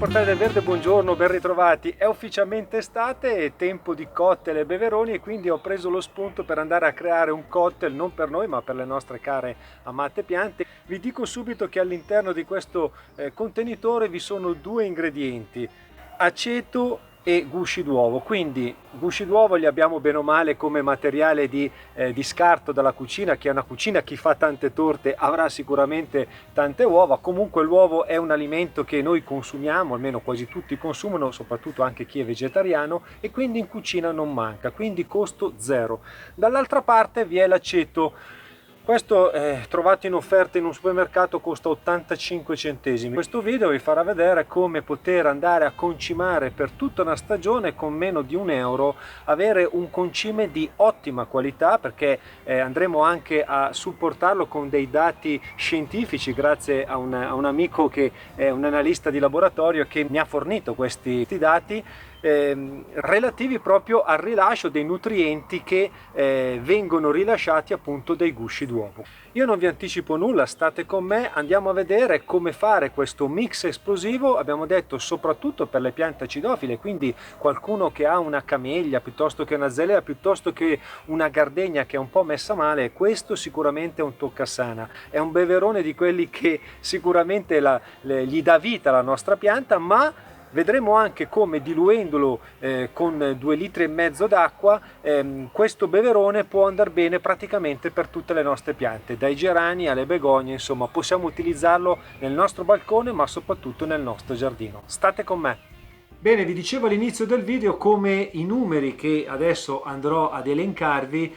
Portale del Verde, buongiorno, ben ritrovati. È ufficialmente estate, è tempo di cocktail e beveroni e quindi ho preso lo spunto per andare a creare un cocktail non per noi ma per le nostre care amate piante. Vi dico subito che all'interno di questo contenitore vi sono due ingredienti: aceto e gusci d'uovo. Quindi gusci d'uovo li abbiamo bene o male come materiale di scarto dalla cucina. Chi ha una cucina, chi fa tante torte avrà sicuramente tante uova. Comunque l'uovo è un alimento che noi consumiamo, almeno quasi tutti consumano, soprattutto anche chi è vegetariano, e quindi in cucina non manca, quindi costo zero. Dall'altra parte vi è l'aceto. Questo trovato in offerta in un supermercato, costa 85 centesimi. Questo video vi farà vedere come poter andare a concimare per tutta una stagione con meno di €1, avere un concime di ottima qualità, perché andremo anche a supportarlo con dei dati scientifici grazie a un amico che è un analista di laboratorio che mi ha fornito questi dati relativi proprio al rilascio dei nutrienti che vengono rilasciati appunto dai gusci d'uovo. Io non vi anticipo nulla, state con me, andiamo a vedere come fare questo mix esplosivo. Abbiamo detto soprattutto per le piante acidofile, quindi qualcuno che ha una camellia piuttosto che una azalea, piuttosto che una gardegna che è un po' messa male, questo sicuramente è un toccasana, è un beverone di quelli che sicuramente gli dà vita alla nostra pianta, ma vedremo anche come diluendolo con 2,5 litri d'acqua questo beverone può andare bene praticamente per tutte le nostre piante, dai gerani alle begonie. Insomma, possiamo utilizzarlo nel nostro balcone ma soprattutto nel nostro giardino. State con me. Bene, vi dicevo all'inizio del video come i numeri che adesso andrò ad elencarvi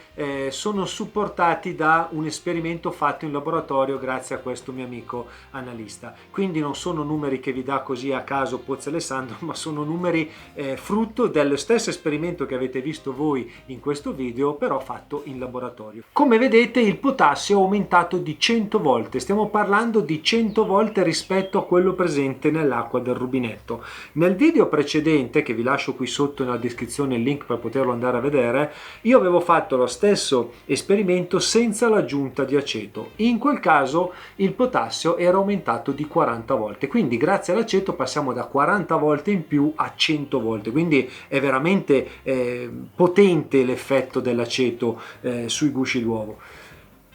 sono supportati da un esperimento fatto in laboratorio grazie a questo mio amico analista. Quindi non sono numeri che vi dà così a caso Pozzi Alessandro, ma sono numeri frutto dello stesso esperimento che avete visto voi in questo video, però fatto in laboratorio. Come vedete, il potassio è aumentato di 100 volte, stiamo parlando di 100 volte rispetto a quello presente nell'acqua del rubinetto. Nel video precedente, che vi lascio qui sotto nella descrizione il link per poterlo andare a vedere, io avevo fatto lo stesso esperimento senza l'aggiunta di aceto. In quel caso il potassio era aumentato di 40 volte, quindi grazie all'aceto passiamo da 40 volte in più a 100 volte, quindi è veramente potente l'effetto dell'aceto sui gusci d'uovo.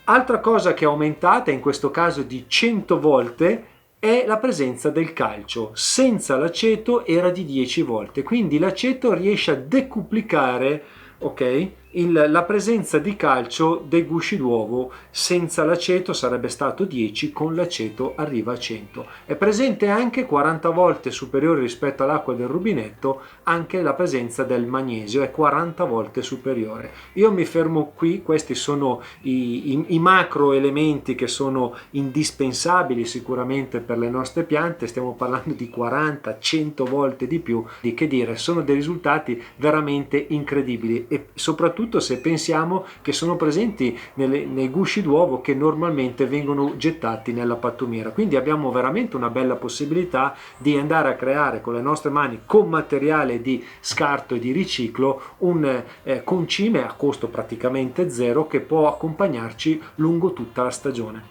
Altra cosa che è aumentata, in questo caso di 100 volte, è la presenza del calcio. Senza l'aceto era di 10 volte, quindi l'aceto riesce a decuplicare, ok, la presenza di calcio dei gusci d'uovo. Senza l'aceto sarebbe stato 10, con l'aceto arriva a 100. È presente anche 40 volte superiore rispetto all'acqua del rubinetto anche la presenza del magnesio, è 40 volte superiore. Io mi fermo qui, questi sono i macro elementi che sono indispensabili sicuramente per le nostre piante. Stiamo parlando di 40-100 volte di più, di che dire, sono dei risultati veramente incredibili, e soprattutto se pensiamo che sono presenti nei gusci d'uovo che normalmente vengono gettati nella pattumiera. Quindi abbiamo veramente una bella possibilità di andare a creare con le nostre mani, con materiale di scarto e di riciclo, un concime a costo praticamente zero che può accompagnarci lungo tutta la stagione.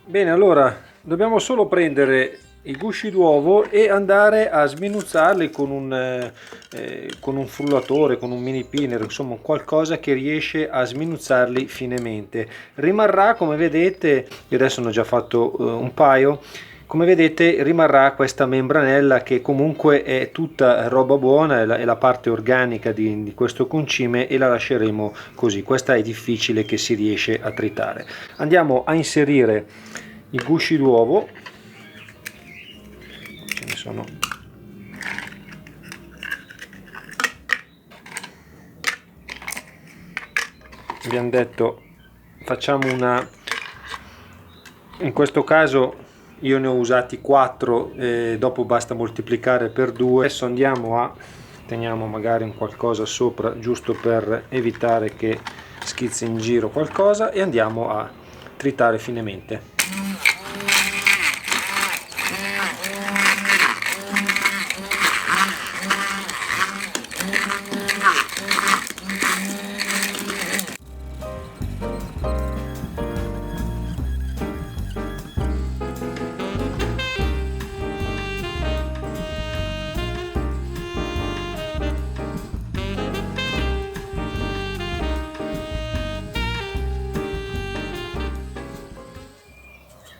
Bene, allora dobbiamo solo prendere i gusci d'uovo e andare a sminuzzarli con un frullatore, con un mini pinner, insomma qualcosa che riesce a sminuzzarli finemente. Rimarrà, come vedete, io adesso ne ho già fatto un paio, come vedete rimarrà questa membranella che comunque è tutta roba buona, è la parte organica di questo concime, e la lasceremo così. Questa è difficile che si riesce a tritare. Andiamo a inserire i gusci d'uovo. Abbiamo detto facciamo in questo caso io ne ho usati 4, dopo basta moltiplicare per 2. Adesso teniamo magari un qualcosa sopra giusto per evitare che schizzi in giro qualcosa, e andiamo a tritare finemente.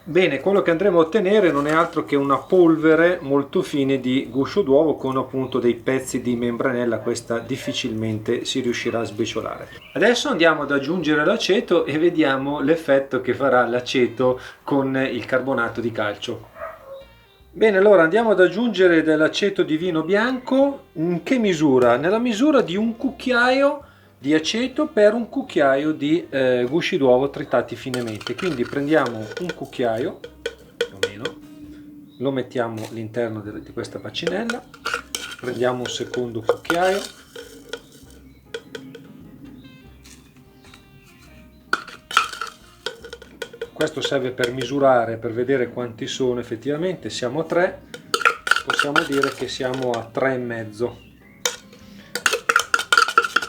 Bene, quello che andremo a ottenere non è altro che una polvere molto fine di guscio d'uovo con appunto dei pezzi di membranella. Questa difficilmente si riuscirà a sbriciolare. Adesso andiamo ad aggiungere l'aceto e vediamo l'effetto che farà l'aceto con il carbonato di calcio. Bene, allora andiamo ad aggiungere dell'aceto di vino bianco. In che misura? Nella misura di un cucchiaio di aceto per un cucchiaio di gusci d'uovo tritati finemente. Quindi prendiamo un cucchiaio, più o meno, lo mettiamo all'interno di questa bacinella, prendiamo un secondo cucchiaio, questo serve per misurare, per vedere quanti sono effettivamente. Siamo a 3, possiamo dire che siamo a 3,5,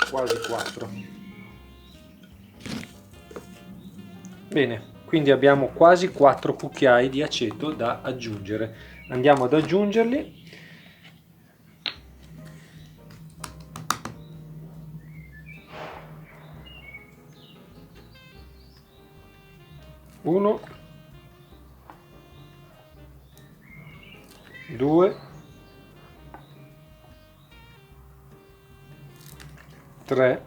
quasi 4. Bene, quindi abbiamo quasi 4 cucchiai di aceto da aggiungere. Andiamo ad aggiungerli. Uno, due, tre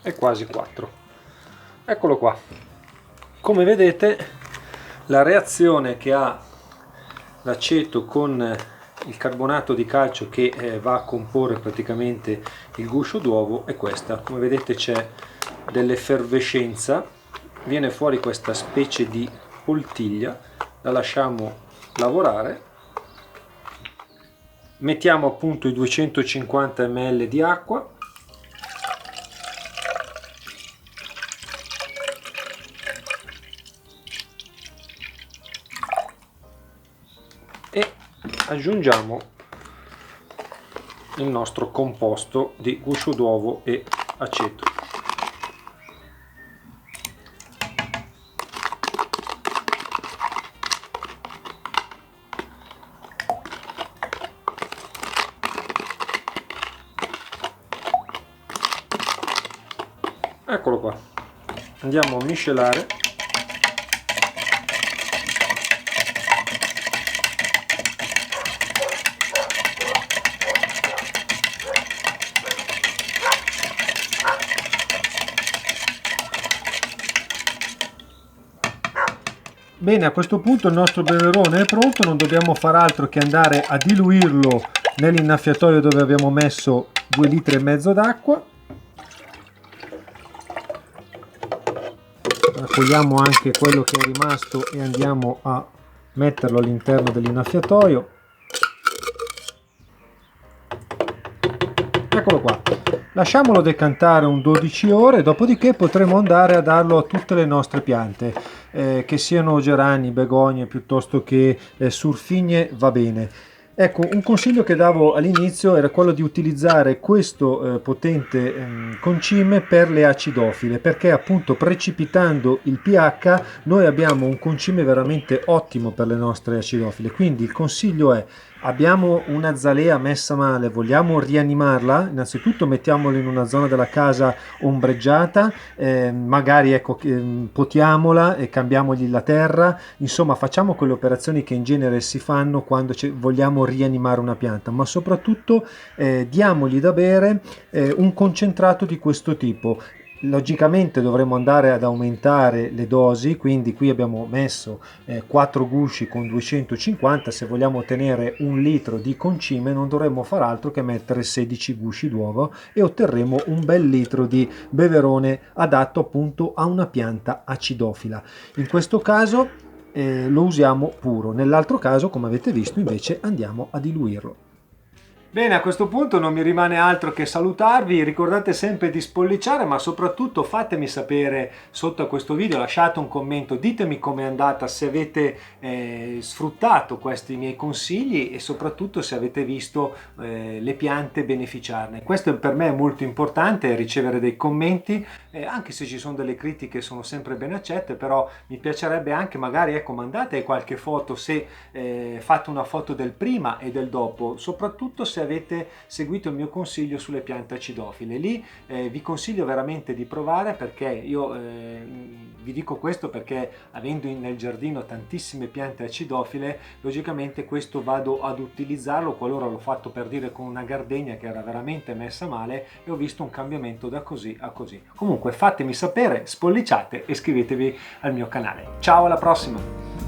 e quasi 4. Eccolo qua. Come vedete, la reazione che ha l'aceto con il carbonato di calcio che va a comporre praticamente il guscio d'uovo è questa. Come vedete c'è dell'effervescenza, viene fuori questa specie di poltiglia, la lasciamo lavorare, mettiamo appunto i 250 ml di acqua, e aggiungiamo il nostro composto di guscio d'uovo e aceto. Eccolo qua, andiamo a miscelare. Bene, a questo punto il nostro beverone è pronto, non dobbiamo far altro che andare a diluirlo nell'innaffiatoio dove abbiamo messo 2,5 litri d'acqua. Raccogliamo anche quello che è rimasto e andiamo a metterlo all'interno dell'innaffiatoio. Eccolo qua. Lasciamolo decantare un 12 ore, dopodiché potremo andare a darlo a tutte le nostre piante, che siano gerani, begonie piuttosto che surfigne, va bene. Ecco, un consiglio che davo all'inizio era quello di utilizzare questo potente concime per le acidofile, perché appunto precipitando il pH noi abbiamo un concime veramente ottimo per le nostre acidofile. Quindi il consiglio è: abbiamo una zalea messa male, vogliamo rianimarla? Innanzitutto mettiamola in una zona della casa ombreggiata, magari ecco, potiamola e cambiamogli la terra, insomma facciamo quelle operazioni che in genere si fanno quando vogliamo rianimare una pianta, ma soprattutto diamogli da bere un concentrato di questo tipo. Logicamente dovremo andare ad aumentare le dosi, quindi qui abbiamo messo 4 gusci con 250. Se vogliamo ottenere 1 litro di concime non dovremmo far altro che mettere 16 gusci d'uovo e otterremo un bel litro di beverone adatto appunto a una pianta acidofila. In questo caso lo usiamo puro, nell'altro caso, come avete visto, invece andiamo a diluirlo. Bene, a questo punto non mi rimane altro che salutarvi, ricordate sempre di spolliciare, ma soprattutto fatemi sapere sotto a questo video, lasciate un commento, ditemi com'è andata, se avete sfruttato questi miei consigli e soprattutto se avete visto le piante beneficiarne. Questo per me è molto importante, ricevere dei commenti, anche se ci sono delle critiche sono sempre ben accette, però mi piacerebbe anche magari, ecco, mandate qualche foto, se fate una foto del prima e del dopo, soprattutto se se avete seguito il mio consiglio sulle piante acidofile. Lì vi consiglio veramente di provare, perché io vi dico questo perché avendo nel giardino tantissime piante acidofile, logicamente questo vado ad utilizzarlo qualora l'ho fatto, per dire, con una gardenia che era veramente messa male e ho visto un cambiamento da così a così. Comunque fatemi sapere, spolliciate e iscrivetevi al mio canale. Ciao, alla prossima!